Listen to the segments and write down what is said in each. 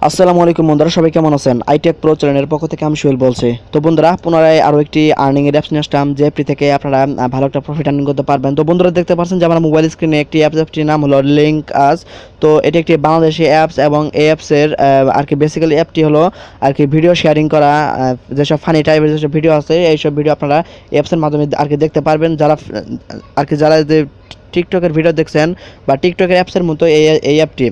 আসসালামু আলাইকুম বন্ধুরা, সবাই কেমন আছেন? আইটেক প্রো চ্যানেলের পক্ষ থেকে আমি সোহেল বলছি। তো বন্ধুরা, পুনরায় আরও একটি আর্নিং এর অ্যাপস নিয়ে আসলাম, যে অ্যাপটি থেকে আপনারা ভালো একটা প্রফিট আর্নিং করতে পারবেন। তো বন্ধুরা, দেখতে পাচ্ছেন যে আমার মোবাইল স্ক্রিনে একটি অ্যাপসটির নাম হলো লিঙ্ক আস। তো এটি একটি বাংলাদেশি অ্যাপস এবং এই অ্যাপসের আর কি বেসিক্যালি অ্যাপটি হলো আর কি ভিডিও শেয়ারিং করা, যেসব ফানি টাইপের যেসব ভিডিও আছে এইসব ভিডিও আপনারা অ্যাপসের মাধ্যমে আর কি দেখতে পারবেন। যারা যে টিকটকের ভিডিও দেখছেন বা টিকটকের অ্যাপসের মতো এই অ্যাপটি।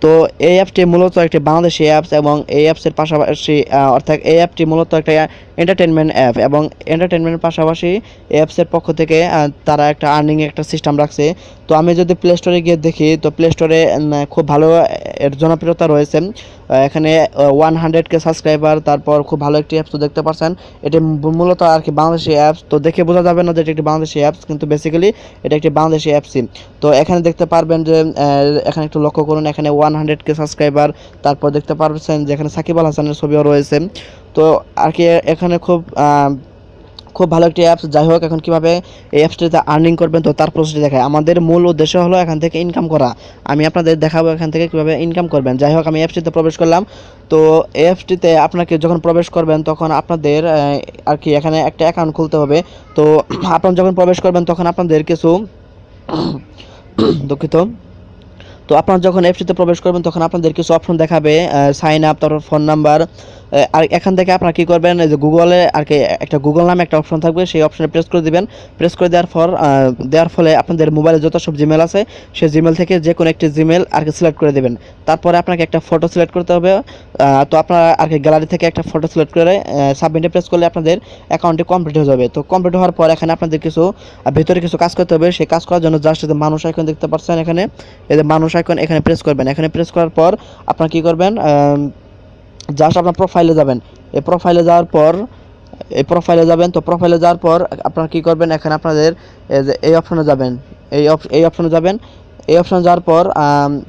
তো এই অ্যাপটি মূলত একটি বাংলাদেশি অ্যাপস এবং এই অ্যাপসের পাশাপাশি অর্থাৎ এই অ্যাপটি মূলত একটা এন্টারটেনমেন্ট অ্যাপ এবং এন্টারটেনমেন্টের পাশাপাশি এই অ্যাপসের পক্ষ থেকে তারা একটা আর্নিং একটা সিস্টেম রাখছে। তো আমি যদি প্লে স্টোরে গিয়ে দেখি, তো প্লে স্টোরে খুব ভালো এর জনপ্রিয়তা রয়েছে। এখানে 100K সাবস্ক্রাইবার, তারপর খুব ভালো একটি অ্যাপস তো দেখতে পাচ্ছেন। এটি মূলত আর কি বাংলাদেশি অ্যাপস, তো দেখে বোঝা যাবে না যে এটি একটি বাংলাদেশি অ্যাপস, কিন্তু বেসিক্যালি এটা একটি বাংলাদেশি অ্যাপসই। তো এখানে দেখতে পারবেন যে এখানে একটু লক্ষ্য করুন, এখানে 100K সাবস্ক্রাইবার, তারপর দেখতে পারছেন যে এখানে সাকিব আল হাসানের ছবিও রয়েছে। তো আর কি এখানে খুব ভালো একটি অ্যাপস। যাই হোক, এখন কীভাবে এই অ্যাপসটিতে আর্নিং করবেন তো তার প্রসেসটি দেখায়। আমাদের মূল উদ্দেশ্য হলো এখান থেকে ইনকাম করা। আমি আপনাদের দেখাবো এখান থেকে কীভাবে ইনকাম করবেন। যাই হোক, আমি অ্যাপসটিতে প্রবেশ করলাম। তো এই অ্যাপসটিতে আপনাকে যখন প্রবেশ করবেন তখন আপনাদের আর কি এখানে একটা অ্যাকাউন্ট খুলতে হবে। তো আপনারা যখন প্রবেশ করবেন তখন আপনাদের কিছু দুঃখিত। তো আপনারা যখন অ্যাপসটিতে প্রবেশ করবেন তখন আপনাদের কিছু অপশন দেখাবে, সাইন আপ, তারপর ফোন নাম্বার। আর এখান থেকে আপনারা কী করবেন, এই যে গুগলে আর কি একটা গুগল নামে একটা অপশন থাকবে, সেই অপশনে প্রেস করে দিবেন। প্রেস করে দেওয়ার ফলে আপনাদের মোবাইলে যত সব জিমেল আছে সেই জিমেল থেকে যে কোনো একটি জিমেল আর কি সিলেক্ট করে দেবেন। তারপরে আপনাকে একটা ফটো সিলেক্ট করতে হবে। তো আপনারা আর কি গ্যালারি থেকে একটা ফটো সিলেক্ট করে সাবমিটে প্রেস করলে আপনাদের অ্যাকাউন্টটি কমপ্লিট হয়ে যাবে। তো কমপ্লিট হওয়ার পর এখানে আপনাদের ভিতরে কিছু কাজ করতে হবে। সেই কাজ করার জন্য জাস্ট মানুষ আইকন দেখতে পাচ্ছেন, এখানে এই যে মানুষ আইকন, এখানে প্রেস করবেন। এখানে প্রেস করার পর আপনারা কী করবেন, জাস্ট আপনার প্রোফাইলে যাবেন। এই প্রোফাইলে যাওয়ার পর তো প্রোফাইলে যাওয়ার পর আপনারা কী করবেন, এখানে আপনাদের এই অপশনে যাবেন। এই অপশনে যাবেন। এই অপশন যাওয়ার পর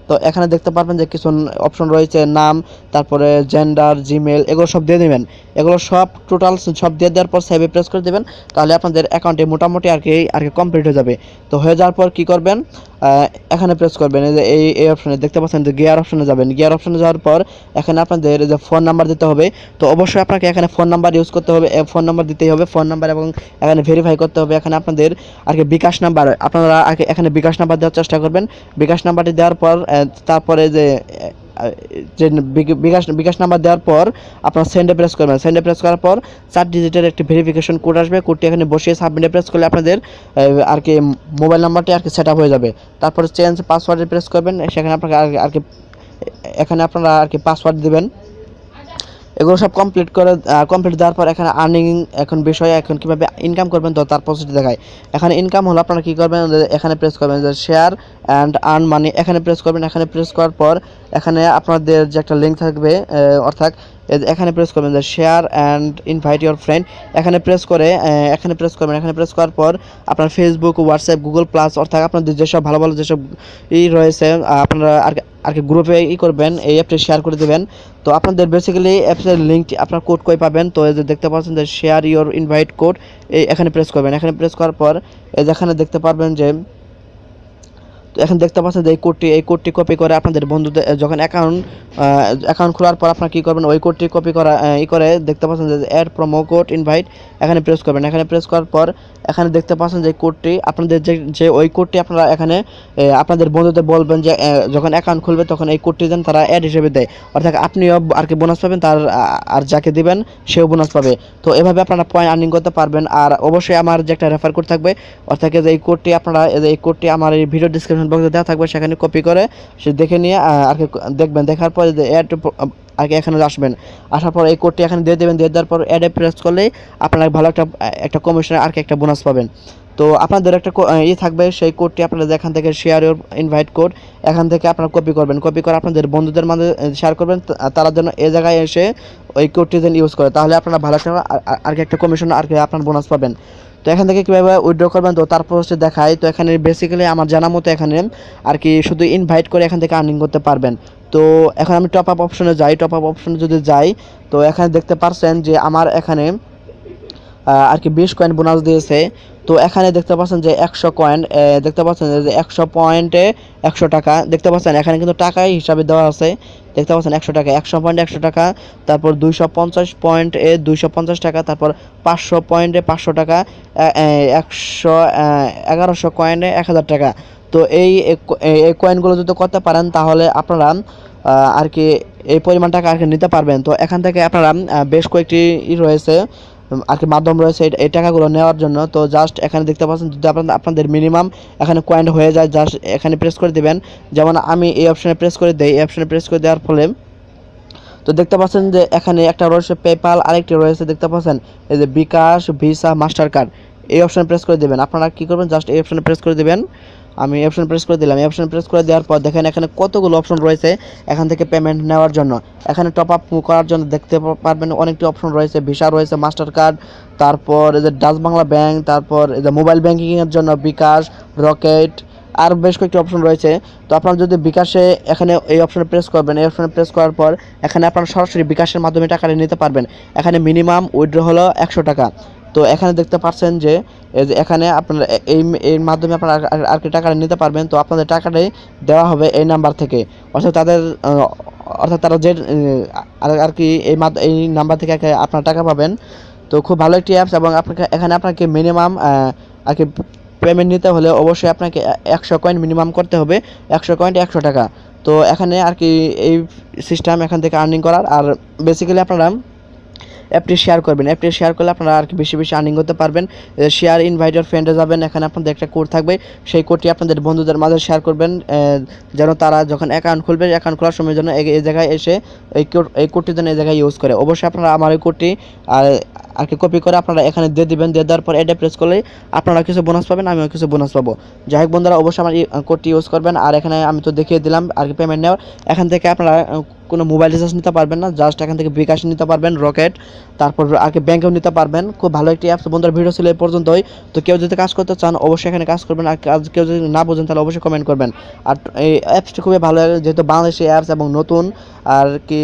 তো এখানে দেখতে পারবেন যে কিছু অপশন রয়েছে, নাম, তারপরে জেন্ডার, জিমেল, এগুলো সব দিয়ে দেবেন। এগুলো সব টোটাল সব দিয়ে দেওয়ার পর সেভে প্রেস করে দেবেন। তাহলে আপনাদের অ্যাকাউন্টে মোটামুটি আর কি কমপ্লিট হয়ে যাবে। তো হয়ে যাওয়ার পর কী করবেন, এখানে প্রেস করবেন। এই যে এই অপশনে দেখতে পাচ্ছেন যে গিয়ার অপশনে যাবেন। গিয়ার অপশনে যাওয়ার পর এখানে আপনাদের যে ফোন নাম্বার দিতে হবে। তো অবশ্যই আপনাকে এখানে ফোন নাম্বার ইউজ করতে হবে, ফোন নাম্বার দিতেই হবে, ফোন নাম্বার, এবং এখানে ভেরিফাই করতে হবে। এখানে আপনাদের আর কি বিকাশ নাম্বার, আপনারা এখানে বিকাশ নাম্বার দেওয়ার চেষ্টা করবেন। বিকাশ নাম্বারটি দেওয়ার পর তারপরে যে বিকাশ নাম্বার দেওয়ার পর আপনার সেন্ডে প্রেস করবেন। সেন্ডে প্রেস করার পর 4 ডিজিটের একটি ভেরিফিকেশন কোড আসবে। কোডটি এখানে বসিয়ে সাবমিটে প্রেস করলে আপনাদের আর কি মোবাইল নাম্বারটি আর কি সেট আপ হয়ে যাবে। তারপরে চেঞ্জ পাসওয়ার্ডে প্রেস করবেন। সেখানে আপনাকে আর কি এখানে আপনারা আর কি পাসওয়ার্ড দেবেন। এগুলো সব কমপ্লিট দেওয়ার পর এখানে আর্নিং এখন বিষয়, এখন কীভাবে ইনকাম করবেন তো তার প্রসেসটি দেখায়। এখানে ইনকাম হলো আপনারা কী করবেন, এখানে প্রেস করবেন যে শেয়ার অ্যান্ড আর্ন মানি, এখানে প্রেস করবেন। এখানে প্রেস করার পর এখানে আপনাদের যে একটা লিঙ্ক থাকবে, অর্থাৎ এখানে প্রেস করবেন যে share and invite your friend, এখানে প্রেস করবেন। এখানে প্রেস করার পর আপনার ফেসবুক, হোয়াটসঅ্যাপ, গুগল প্লাস, অর্থাৎ আপনাদের যেসব ভালো ভালো যেসব রয়েছে আপনারা আর কি গ্রুপে করবেন, এই অ্যাপটি শেয়ার করে দেবেন। তো আপনাদের বেসিক্যালি অ্যাপসের লিঙ্কটি আপনার কোড কই পাবেন, তো এই যে দেখতে পাচ্ছেন যে শেয়ার ইউর ইনভাইট কোড, এখানে প্রেস করবেন। এখানে প্রেস করার পর এখানে দেখতে পারবেন যে এখন দেখতে পাচ্ছেন যে এই কোডটি কপি করে আপনাদের বন্ধুদের যখন অ্যাকাউন্ট খোলার পর আপনারা কী করবেন, ওই কোডটি কপি করা করে দেখতে পাচ্ছেন যে অ্যাড প্রোমো কোড ইনভাইট, এখানে প্রেস করবেন। এখানে প্রেস করার পর এখানে দেখতে পাচ্ছেন যে কোডটি আপনাদের যে ওই কোডটি আপনারা এখানে আপনাদের বন্ধুদের বলবেন যে যখন অ্যাকাউন্ট খুলবে তখন এই কোডটি যেন তারা অ্যাড হিসেবে দেয়, অর্থাৎ আপনিও আর কি বোনাস পাবেন, তার আর যাকে দিবেন সেও বোনাস পাবে। তো এভাবে আপনারা পয়েন্ট আর্নিং করতে পারবেন। আর অবশ্যই আমার যে একটা রেফার কোড থাকবে, অর্থাৎ যে এই কোডটি আপনারা এই কোডটি আমার এই ভিডিও ডিসক্রিপশন বক্সে দেওয়া থাকবে, সেখানে কপি করে সে দেখে নিয়ে আর কি দেখবেন। দেখার পরে যে অ্যাড আর কি এখানে আসবেন। আসার পর এই কোডটি এখানে দিয়ে দেবেন। দিয়ে দেওয়ার পর অ্যাডে প্রেস করলেই আপনারা ভালো একটা কমিশনে আর কি একটা বোনাস পাবেন। তো আপনাদের একটা থাকবে, সেই কোডটি আপনারা এখান থেকে শেয়ার ইউর ইনভাইট কোড, এখান থেকে আপনারা কপি করবেন। কপি করে আপনাদের বন্ধুদের মাঝে শেয়ার করবেন, তারা যেন এই জায়গায় এসে ওই কোডটি যেন ইউজ করে, তাহলে আপনারা ভালো আর কি একটা কমিশন আর কি আপনার বোনাস পাবেন। তো এখান থেকে কীভাবে উইথড্র করবেন তো তার প্রসেসটি দেখায়। তো এখানে বেসিক্যালি আমার জানা মতো এখানে আর কি শুধু ইনভাইট করে এখান থেকে আর্নিং করতে পারবেন। তো এখন আমি টপ আপ অপশনে যাই। টপ আপ অপশনে যদি যাই, তো এখানে দেখতে পাচ্ছেন যে আমার এখানে আর কি 20 কয়েন বোনাস দিয়েছে। তো এখানে দেখতে পাচ্ছেন যে 100 কয়েন, দেখতে পাচ্ছেন যে 100 পয়েন্টে 100 টাকা দেখতে পাচ্ছেন, এখানে কিন্তু টাকাই হিসাবে দেওয়া আছে। তো দেখতে পাচ্ছেন 100 টাকা, 100 পয়েন্টে 100 টাকা, তারপর 250 পয়েন্টে 250 টাকা, তারপর 500 পয়েন্টে 500 টাকা, 1100 কয়েনে 1000 টাকা। তো এই কয়েনগুলো যদি করতে পারেন তাহলে আপনারা আর কি এই পরিমাণ টাকা আর কি নিতে পারবেন। তো এখান থেকে আপনারা বেশ কয়েকটি রয়েছে আর কি মাধ্যম রয়েছে এই টাকাগুলো নেওয়ার জন্য। তো জাস্ট এখানে দেখতে পাচ্ছেন যদি আপনাদের মিনিমাম এখানে কয়েন হয়ে যায়, জাস্ট এখানে প্রেস করে দিবেন। যেমন আমি এই অপশানে প্রেস করে দেই, এই অপশানে প্রেস করে দেওয়ার ফলে তো দেখতে পাচ্ছেন যে এখানে একটা রয়েছে পেপাল, আরেকটি রয়েছে দেখতে পাচ্ছেন এই যে বিকাশ, ভিসা, মাস্টার কার্ড। এই অপশানে প্রেস করে দেবেন। আপনারা কি করবেন, জাস্ট এই অপশানে প্রেস করে দেবেন। আমি এই অপশানে প্রেস করে দিলাম। এই অপশানে প্রেস করে দেওয়ার পর দেখেন এখানে কতগুলো অপশন রয়েছে এখান থেকে পেমেন্ট নেওয়ার জন্য। এখানে টপ আপ করার জন্য দেখতে পারবেন অনেকটি অপশন রয়েছে, ভিসা রয়েছে, মাস্টার কার্ড, তারপর এই যে ডাচ বাংলা ব্যাংক, তারপর এই যে মোবাইল ব্যাংকিংয়ের জন্য বিকাশ, রকেট, আর বেশ কয়েকটি অপশন রয়েছে। তো আপনারা যদি বিকাশে এখানে এই অপশনে প্রেস করবেন, এই অপশনে প্রেস করার পর এখানে আপনারা সরাসরি বিকাশের মাধ্যমে টাকাটা নিতে পারবেন। এখানে মিনিমাম উইথড্র হলো 100 টাকা। তো এখানে দেখতে পাচ্ছেন যে এই যে এখানে আপনারা এর মাধ্যমে আপনারা আর কি টাকাটা নিতে পারবেন। তো আপনাদের টাকাটাই দেওয়া হবে এই নাম্বার থেকে, অর্থাৎ অর্থাৎ তারা যে আর কি এই নাম্বার থেকে আপনারা টাকা পাবেন। তো খুব ভালো একটি অ্যাপস, এবং আপনাকে মিনিমাম আর কি পেমেন্ট নিতে হলে অবশ্যই আপনাকে 100 কয়েন মিনিমাম করতে হবে, 100 কয়েন্টে 100 টাকা। তো এখানে আর কি এই সিস্টেম এখান থেকে আর্নিং করার। আর বেসিক্যালি আপনারা অ্যাপটি শেয়ার করবেন, অ্যাপটি শেয়ার করলে আপনারা আর কি বেশি বেশি আর্নিং করতে পারবেন। শেয়ার ইনভাইটার ফ্রেন্ডে যাবেন, এখানে আপনাদের একটা কোড থাকবে, সেই কোডটি আপনাদের বন্ধুদের মাঝে শেয়ার করবেন, যেন তারা যখন অ্যাকাউন্ট খুলবে, অ্যাকাউন্ট খোলার সময় যেন এই জায়গায় এসে এই কোডটি যেন এই জায়গায় ইউজ করে। অবশ্যই আপনারা আমার এই কোডটি আর কি কপি করে আপনারা এখানে দিয়ে দিবেন। দিয়ে দেওয়ার পর এটা প্রেস করলে আপনারা কিছু বোনাস পাবেন, আমিও কিছু বোনাস পাবো। যাই হোক বন্ধুরা, অবশ্যই আমার এই কোডটি ইউজ করবেন। আর এখানে আমি তো দেখিয়ে দিলাম আর কি পেমেন্ট নেওয়ার। এখান থেকে আপনারা কোনো মোবাইল রিচার্জ নিতে পারবেন না, জাস্ট এখান থেকে বিকাশ নিতে পারবেন, রকেট, তারপর আর কি ব্যাংকেও নিতে পারবেন। খুব ভালো একটি অ্যাপস বন্ধুরা। ভিডিও ছিল এই পর্যন্তই। তো কেউ যদি কাজ করতে চান অবশ্যই এখানে কাজ করবেন, আর কেউ যদি না বোঝেন তাহলে অবশ্যই কমেন্ট করবেন। আর এই অ্যাপসটি খুবই ভালো, যেহেতু বাংলাদেশি অ্যাপস এবং নতুন। আর কি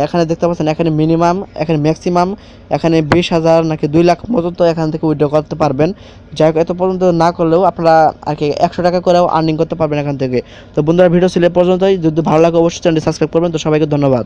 এখানে দেখতে পাচ্ছেন এখানে মিনিমাম, এখানে ম্যাক্সিমাম এখানে 20,000 নাকি 2 লাখ পর্যন্ত এখান থেকে উইথড্র করতে পারবেন। যাই হোক, এত পর্যন্ত না করলেও আপনারা আর কি 100 টাকা করেও আর্নিং করতে পারবেন এখান থেকে। তো বন্ধুরা, ভিডিও ছিল এই পর্যন্তই। যদি ভালো লাগে অবশ্যই চ্যানেলটি সাবস্ক্রাইব করবেন। তো সবাইকে ধন্যবাদ।